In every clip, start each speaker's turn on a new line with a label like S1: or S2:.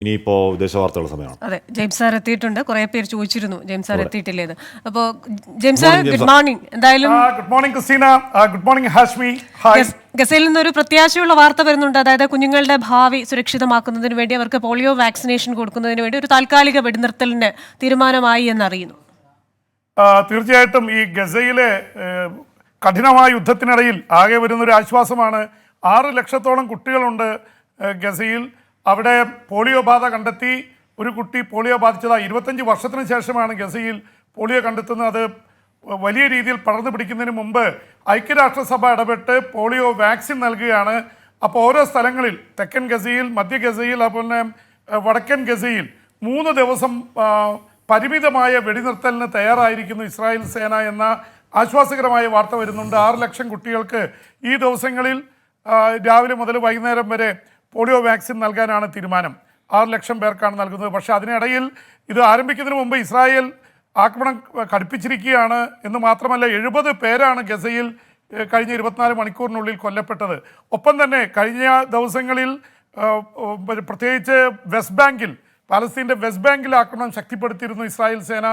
S1: ഇനിയിപ്പോൾ വിദേശ വാർത്തകളുടെ സമയമാണ്.
S2: അതെ, ജെയിംസ് സാർ എത്തിയിട്ടുണ്ട്. കുറെ പേര് ചോദിച്ചിരുന്നു ജെയിംസ് സാർ എത്തിയിട്ടില്ലേത്. അപ്പോൾ ജെയിംസ് സാർ, ഗുഡ് മോർണിംഗ്. എന്തായാലും
S3: good morning Christina, good morning Hashmi. Hi.
S2: ഗസയിൽ നിന്നൊരു പ്രത്യാശയുള്ള വാർത്ത വരുന്നുണ്ട്. അതായത് കുഞ്ഞുങ്ങളുടെ ഭാവി സുരക്ഷിതമാക്കുന്നതിന് വേണ്ടി അവർക്ക് പോളിയോ വാക്സിനേഷൻ കൊടുക്കുന്നതിന് വേണ്ടി ഒരു താൽക്കാലിക വെടിനിർത്തലിന് തീരുമാനമായി എന്നറിയുന്നു.
S3: തീർച്ചയായിട്ടും ഈ ഗസയിലെ കഠിനമായ യുദ്ധത്തിനിടയിൽ ആകെ വരുന്നൊരു ആശ്വാസമാണ്. 6 ലക്ഷത്തോളം കുട്ടികളുണ്ട് ഗസയിൽ. അവിടെ പോളിയോ ബാധ കണ്ടെത്തി. ഒരു കുട്ടി പോളിയോ ബാധിച്ചതാണ്. 25 വർഷത്തിന് ശേഷമാണ് ഗസയിൽ പോളിയോ കണ്ടെത്തുന്നത്. അത് വലിയ രീതിയിൽ പടർന്നു പിടിക്കുന്നതിന് മുമ്പ് ഐക്യരാഷ്ട്രസഭ ഇടപെട്ട് പോളിയോ വാക്സിൻ നൽകുകയാണ്. അപ്പോൾ ഓരോ സ്ഥലങ്ങളിൽ തെക്കൻ ഗസയിൽ, മധ്യ ഗസയിൽ, അതുപോലെ വടക്കൻ ഗസയിൽ 3 ദിവസം പരിമിതമായ വെടിനിർത്തലിന് തയ്യാറായിരിക്കുന്നു ഇസ്രായേൽ സേന എന്ന ആശ്വാസകരമായ വാർത്ത വരുന്നുണ്ട്. 6 ലക്ഷം കുട്ടികൾക്ക് ഈ ദിവസങ്ങളിൽ രാവിലെ മുതൽ വൈകുന്നേരം വരെ പോളിയോ വാക്സിൻ നൽകാനാണ് തീരുമാനം. 6 ലക്ഷം പേർക്കാണ് നൽകുന്നത്. പക്ഷേ അതിനിടയിൽ ഇത് ആരംഭിക്കുന്നതിന് മുമ്പ് ഇസ്രായേൽ ആക്രമണം കടുപ്പിച്ചിരിക്കുകയാണ് എന്ന് മാത്രമല്ല 70 പേരാണ് ഗസയിൽ കഴിഞ്ഞ 24 മണിക്കൂറിനുള്ളിൽ കൊല്ലപ്പെട്ടത്. ഒപ്പം തന്നെ കഴിഞ്ഞ ദിവസങ്ങളിൽ പ്രത്യേകിച്ച് വെസ്റ്റ് ബാങ്കിൽ, പാലസ്തീൻ്റെ വെസ്റ്റ് ബാങ്കിൽ ആക്രമണം ശക്തിപ്പെടുത്തിയിരുന്നു ഇസ്രായേൽ സേന.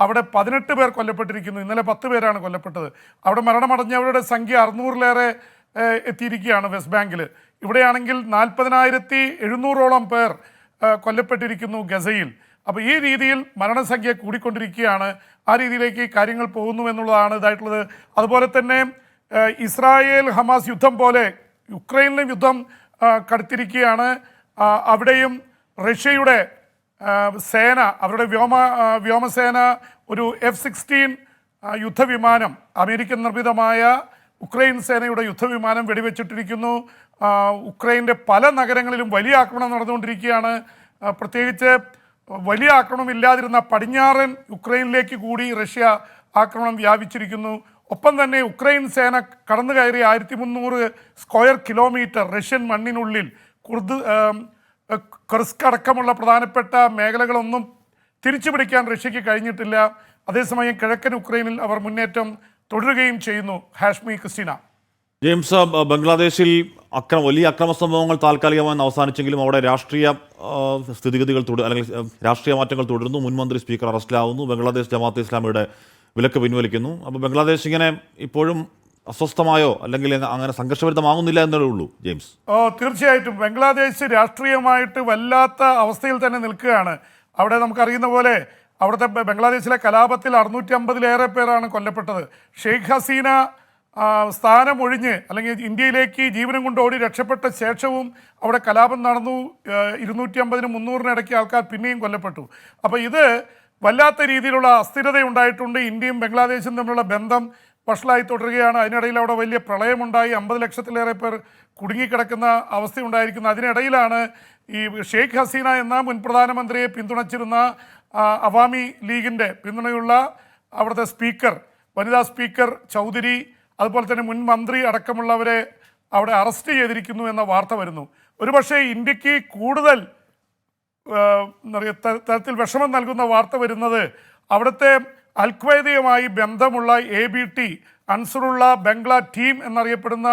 S3: അവിടെ 18 പേർ കൊല്ലപ്പെട്ടിരിക്കുന്നു. ഇന്നലെ 10 പേരാണ് കൊല്ലപ്പെട്ടത്. അവിടെ മരണമടഞ്ഞവരുടെ സംഖ്യ 600-ലേറെ എത്തിയിരിക്കുകയാണ് വെസ്റ്റ് ബാങ്കിൽ. ഇവിടെയാണെങ്കിൽ 40,700-ഓളം പേർ കൊല്ലപ്പെട്ടിരിക്കുന്നു ഗസയിൽ. അപ്പോൾ ഈ രീതിയിൽ മരണസംഖ്യ കൂടിക്കൊണ്ടിരിക്കുകയാണ്. ആ രീതിയിലേക്ക് കാര്യങ്ങൾ പോകുന്നു എന്നുള്ളതാണ് ഇതായിട്ടുള്ളത്. അതുപോലെ തന്നെ ഇസ്രായേൽ ഹമാസ് യുദ്ധം പോലെ യുക്രൈനിലും യുദ്ധം കടുത്തിരിക്കുകയാണ്. അവിടെയും റഷ്യയുടെ സേന, അവരുടെ വ്യോമസേന ഒരു F-16 യുദ്ധവിമാനം, അമേരിക്കൻ നിർമ്മിതമായ ഉക്രൈൻ സേനയുടെ യുദ്ധവിമാനം വെടിവെച്ചിട്ടിരിക്കുന്നു. ഉക്രൈൻ്റെ പല നഗരങ്ങളിലും വലിയ ആക്രമണം നടന്നുകൊണ്ടിരിക്കുകയാണ്. പ്രത്യേകിച്ച് വലിയ ആക്രമണം ഇല്ലാതിരുന്ന പടിഞ്ഞാറൻ യുക്രൈനിലേക്ക് കൂടി റഷ്യ ആക്രമണം വ്യാപിച്ചിരിക്കുന്നു. ഒപ്പം തന്നെ ഉക്രൈൻ സേന കടന്നു കയറി 1300 സ്ക്വയർ കിലോമീറ്റർ റഷ്യൻ മണ്ണിനുള്ളിൽ കുർസ്ക് അടക്കമുള്ള പ്രധാനപ്പെട്ട മേഖലകളൊന്നും തിരിച്ചു പിടിക്കാൻ റഷ്യക്ക് കഴിഞ്ഞിട്ടില്ല. അതേസമയം കിഴക്കൻ ഉക്രൈനിൽ അവർ മുന്നേറ്റം തുടരുകയും ചെയ്യുന്നു. ഹാഷ്മി, ക്രിസ്റ്റീന.
S1: ജെയിംസ്, ബംഗ്ലാദേശിൽ വലിയ അക്രമ സംഭവങ്ങൾ താൽക്കാലികമായി അവസാനിച്ചെങ്കിലും അവിടെ രാഷ്ട്രീയ സ്ഥിതിഗതികൾ അല്ലെങ്കിൽ രാഷ്ട്രീയ മാറ്റങ്ങൾ തുടരുന്നു. മുൻമന്ത്രി സ്പീക്കർ അറസ്റ്റിലാവുന്നു. ബംഗ്ലാദേശ് ജമാഅത്തെ ഇസ്ലാമിയുടെ വിലക്ക് പിൻവലിക്കുന്നു. അപ്പോൾ ബംഗ്ലാദേശ് ഇങ്ങനെ ഇപ്പോഴും അസ്വസ്ഥമായോ അല്ലെങ്കിൽ അങ്ങനെ സംഘർഷഭരിതമാകുന്നില്ല എന്നേ ഉള്ളൂ ജെയിംസ്?
S3: തീർച്ചയായിട്ടും ബംഗ്ലാദേശ് രാഷ്ട്രീയമായിട്ട് വല്ലാത്ത അവസ്ഥയിൽ തന്നെ നിൽക്കുകയാണ്. അവിടെ നമുക്കറിയുന്ന പോലെ അവിടുത്തെ ബംഗ്ലാദേശിലെ കലാപത്തിൽ 650-ലേറെ പേരാണ് കൊല്ലപ്പെട്ടത്. ഷെയ്ഖ് ഹസീന സ്ഥാനം ഒഴിഞ്ഞ് അല്ലെങ്കിൽ ഇന്ത്യയിലേക്ക് ജീവനം കൊണ്ട് ഓടി രക്ഷപ്പെട്ട ശേഷവും അവിടെ കലാപം നടന്നു. 250-300 ഇടയ്ക്ക് ആൾക്കാർ പിന്നെയും കൊല്ലപ്പെട്ടു. അപ്പോൾ ഇത് വല്ലാത്ത രീതിയിലുള്ള അസ്ഥിരതയുണ്ടായിട്ടുണ്ട്. ഇന്ത്യയും ബംഗ്ലാദേശും തമ്മിലുള്ള ബന്ധം വഷളായി തുടരുകയാണ്. അതിനിടയിൽ അവിടെ വലിയ പ്രളയമുണ്ടായി. 50 ലക്ഷത്തിലേറെ പേർ കുടുങ്ങിക്കിടക്കുന്ന അവസ്ഥയുണ്ടായിരിക്കുന്നു. അതിനിടയിലാണ് ഈ ഷെയ്ഖ് ഹസീന എന്ന മുൻ പ്രധാനമന്ത്രിയെ പിന്തുണച്ചിരുന്ന അവാമി ലീഗിൻ്റെ പിന്തുണയുള്ള അവിടുത്തെ സ്പീക്കർ, വനിതാ സ്പീക്കർ ചൗധരി, അതുപോലെ തന്നെ മുൻ മന്ത്രി അടക്കമുള്ളവരെ അവിടെ അറസ്റ്റ് ചെയ്തിരിക്കുന്നു എന്ന വാർത്ത വരുന്നു. ഒരുപക്ഷെ ഇന്ത്യക്ക് കൂടുതൽ തരത്തിൽ വിഷമം നൽകുന്ന വാർത്ത വരുന്നത് അവിടുത്തെ അൽഖ്വയ്ദയുമായി ബന്ധമുള്ള ABT, അൻസറുള്ള ബംഗ്ലാ ടീം എന്നറിയപ്പെടുന്ന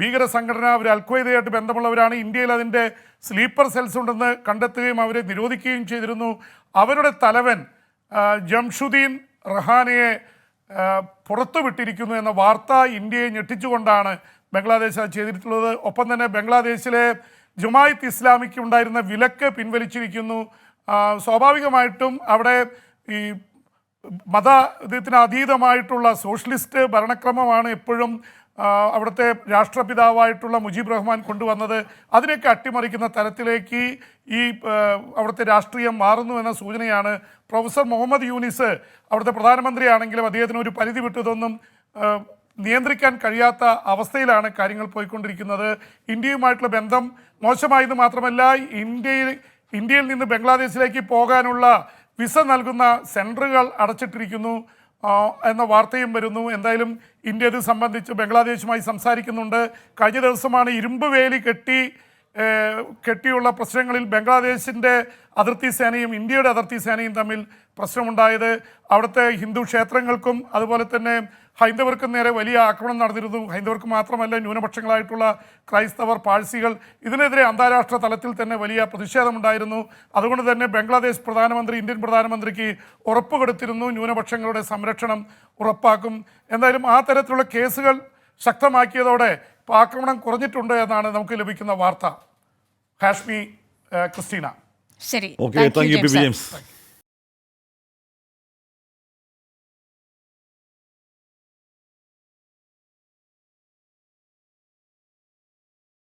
S3: ഭീകര സംഘടന. അവർ അൽഖ്വയ്ദയായിട്ട് ബന്ധമുള്ളവരാണ്. ഇന്ത്യയിൽ അതിൻ്റെ സ്ലീപ്പർ സെൽസ് ഉണ്ടെന്ന് കണ്ടെത്തുകയും അവരെ നിരോധിക്കുകയും ചെയ്തിരുന്നു. അവരുടെ തലവൻ ജംഷുദ്ദീൻ റഹാനയെ പുറത്തുവിട്ടിരിക്കുന്നു എന്ന വാർത്ത ഇന്ത്യയെ ഞെട്ടിച്ചുകൊണ്ടാണ് ബംഗ്ലാദേശ് അത് ചെയ്തിട്ടുള്ളത്. ഒപ്പം തന്നെ ബംഗ്ലാദേശിലെ ജമാഅത്ത് ഇസ്ലാമിക്ക് ഉണ്ടായിരുന്ന വിലക്ക് പിൻവലിച്ചിരിക്കുന്നു. സ്വാഭാവികമായിട്ടും അവിടെ ഈ മതത്തിന് അതീതമായിട്ടുള്ള സോഷ്യലിസ്റ്റ് ഭരണക്രമമാണ് എപ്പോഴും അവിടുത്തെ രാഷ്ട്രപിതാവായിട്ടുള്ള മുജീബ് റഹ്മാൻ കൊണ്ടുവന്നത്. അതിനെയൊക്കെ അട്ടിമറിക്കുന്ന തരത്തിലേക്ക് ഈ അവിടുത്തെ രാഷ്ട്രീയം മാറുന്നു എന്ന സൂചനയാണ്. പ്രൊഫസർ മുഹമ്മദ് യൂനിസ് അവിടുത്തെ പ്രധാനമന്ത്രിയാണെങ്കിലും അദ്ദേഹത്തിന് ഒരു പരിധി വിട്ടതൊന്നും നിയന്ത്രിക്കാൻ കഴിയാത്ത അവസ്ഥയിലാണ് കാര്യങ്ങൾ പോയിക്കൊണ്ടിരിക്കുന്നത്. ഇന്ത്യയുമായിട്ടുള്ള ബന്ധം മോശമായെന്ന് മാത്രമല്ല, ഇന്ത്യയിൽ നിന്ന് ബംഗ്ലാദേശിലേക്ക് പോകാനുള്ള വിസ നൽകുന്ന സെൻറ്ററുകൾ അടച്ചിട്ടിരിക്കുന്നു എന്ന വാർത്തയും വരുന്നു. എന്തായാലും ഇന്ത്യ ഇത് സംബന്ധിച്ച് ബംഗ്ലാദേശുമായി സംസാരിക്കുന്നുണ്ട്. കഴിഞ്ഞ ദിവസമാണ് ഇരുമ്പ് വേലി കെട്ടി കെട്ടിയുള്ള പ്രശ്നങ്ങളിൽ ബംഗ്ലാദേശിൻ്റെ അതിർത്തി സേനയും ഇന്ത്യയുടെ അതിർത്തി സേനയും തമ്മിൽ പ്രശ്നമുണ്ടായത്. അവിടുത്തെ ഹിന്ദു ക്ഷേത്രങ്ങൾക്കും അതുപോലെ തന്നെ ഹൈന്ദവർക്കും നേരെ വലിയ ആക്രമണം നടന്നിരുന്നു. ഹൈന്ദവർക്ക് മാത്രമല്ല, ന്യൂനപക്ഷങ്ങളായിട്ടുള്ള ക്രൈസ്തവർ, പാഴ്സികൾ, ഇതിനെതിരെ അന്താരാഷ്ട്ര തലത്തിൽ തന്നെ വലിയ പ്രതിഷേധമുണ്ടായിരുന്നു. അതുകൊണ്ട് തന്നെ ബംഗ്ലാദേശ് പ്രധാനമന്ത്രി ഇന്ത്യൻ പ്രധാനമന്ത്രിക്ക് ഉറപ്പ് കൊടുത്തിരുന്നു ന്യൂനപക്ഷങ്ങളുടെ സംരക്ഷണം ഉറപ്പാക്കും. എന്തായാലും ആ തരത്തിലുള്ള കേസുകൾ ശക്തമാക്കിയതോടെ ആക്രമണം കുറഞ്ഞിട്ടുണ്ട് എന്നാണ് നമുക്ക് ലഭിക്കുന്ന വാർത്ത. ഹാഷ്മി, ക്രിസ്റ്റീന.
S2: ശരി,
S1: okay, thank you P. James.